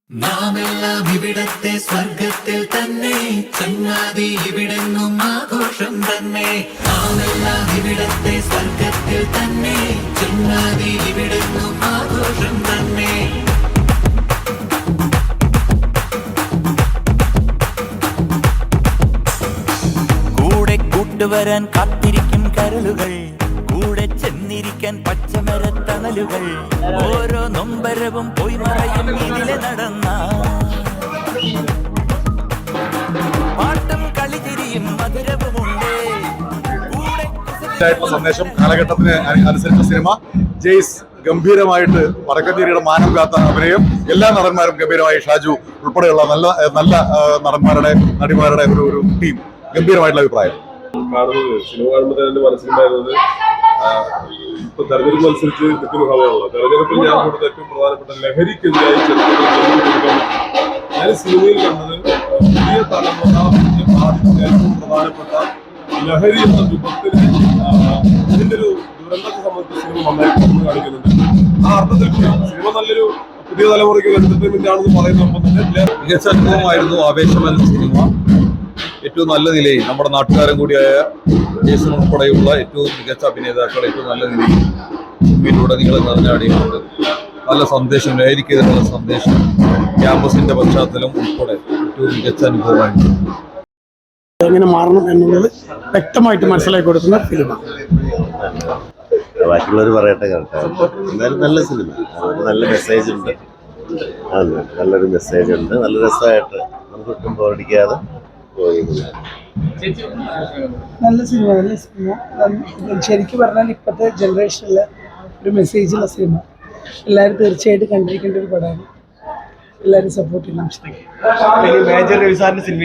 നാമെല്ലാം ഇവിടത്തെ സ്വർഗത്തിൽ തന്നെ, ചങ്ങാതി ഇവിടെങ്ങും ആഘോഷം തന്നെ. നാമെല്ലാം ഇവിടത്തെ സ്വർഗത്തിൽ തന്നെ, ചങ്ങാതി ഇവിടെങ്ങും ആഘോഷം തന്നെ. കൂടെ കൂട്ടുവരാൻ കാത്തിരിക്കും കരളുകൾ, കൂടെ ചെന്നിരിക്കാൻ പച്ചമരത്തണലുകൾ. ഓരോ നൊമ്പരവും പോയി മറയും ഇതിലെ നടന്ന പാട്ടും കളിചിരിയും മധുരവുമുണ്ട്. സന്ദേശം കാലഘട്ടത്തിന് അനുസരിച്ച സിനിമ. ജെയ്സ് ഗംഭീരമായിട്ട് വടക്കഞ്ചേരിയുടെ മാനം കാത്ത അഭിനയം. എല്ലാ നടന്മാരും ഗംഭീരമായി. ഷാജു ഉൾപ്പെടെയുള്ള നല്ല നല്ല നടന്മാരുടെ നടിമാരുടെ ഒരു ടീം. ഗംഭീരമായിട്ടുള്ള അഭിപ്രായം. കാണുന്നത് സിനിമ കാണുമ്പോൾ തന്നെ മനസ്സിലുണ്ടായിരുന്നത് ഇപ്പൊ തെരഞ്ഞെടുപ്പ് മത്സരിച്ച് നിൽക്കുന്ന സമയമാണല്ലോ. തെരഞ്ഞെടുപ്പിൽ ഞാൻ കൊടുത്ത ഏറ്റവും പ്രധാനപ്പെട്ട ലഹരിക്കെതിരായി ഞാൻ സിനിമയിൽ കണ്ടത് പുതിയ തലമുറ ബാധിക്കുന്ന ഏറ്റവും പ്രധാനപ്പെട്ട ലഹരി എന്ന വിപത്തിന് ഇതിന്റെ ഒരു ദുരന്തത്തെ സംബന്ധിച്ച് സിനിമ നന്നായിട്ട് കാണിക്കുന്നുണ്ട്. ആ അർത്ഥത്തിൽ സിനിമ നല്ലൊരു പുതിയ തലമുറയ്ക്ക് എന്റർടൈൻമെന്റ് ആണെന്ന് പറയുന്നൊപ്പം തന്നെ മികച്ച അനുഭവമായിരുന്നു ആവേശമെന്ന സിനിമ. ഏറ്റവും നല്ല നിലയിൽ നമ്മുടെ നാട്ടുകാരൻ കൂടിയായ ജേസൺ ഉൾപ്പെടെയുള്ള ഏറ്റവും മികച്ച അഭിനേതാക്കൾ ഏറ്റവും നല്ല നിലയിൽ സിനിമയിലൂടെ നിങ്ങൾ നിറഞ്ഞാടിയിട്ടുണ്ട്. നല്ല സന്ദേശം, ലഹരിക്കെതിരെയുള്ള സന്ദേശം, ക്യാമ്പസിന്റെ പശ്ചാത്തലം ഉൾപ്പെടെ ഏറ്റവും മികച്ച അനുഭവമായിരുന്നു. എങ്ങനെ മാറണം എന്നുള്ളത് വ്യക്തമായിട്ട് മനസ്സിലാക്കി കൊടുക്കുന്ന ഫിലിമാണ്. ബാക്കിയുള്ളവർ പറയട്ടെ. എന്തായാലും നല്ല സിനിമ, നല്ല മെസ്സേജ് ഉണ്ട്. നല്ലൊരു മെസ്സേജ് ഉണ്ട്. നല്ല രസമായിട്ട് നമുക്ക് ഒട്ടും ബോറടിക്കാതെ പോയി. നല്ല സിനിമ ശരിക്കും പറഞ്ഞാൽ ഇപ്പോഴത്തെ ജനറേഷനിലെ ഒരു മെസ്സേജുള്ള സിനിമ. എല്ലാവരും തീർച്ചയായിട്ടും കണ്ടിരിക്കേണ്ട ഒരു പടമാണ്. എല്ലാവരും സപ്പോർട്ട് ചെയ്യണം. മേജർ രവി സാറിന്റെ സിനിമ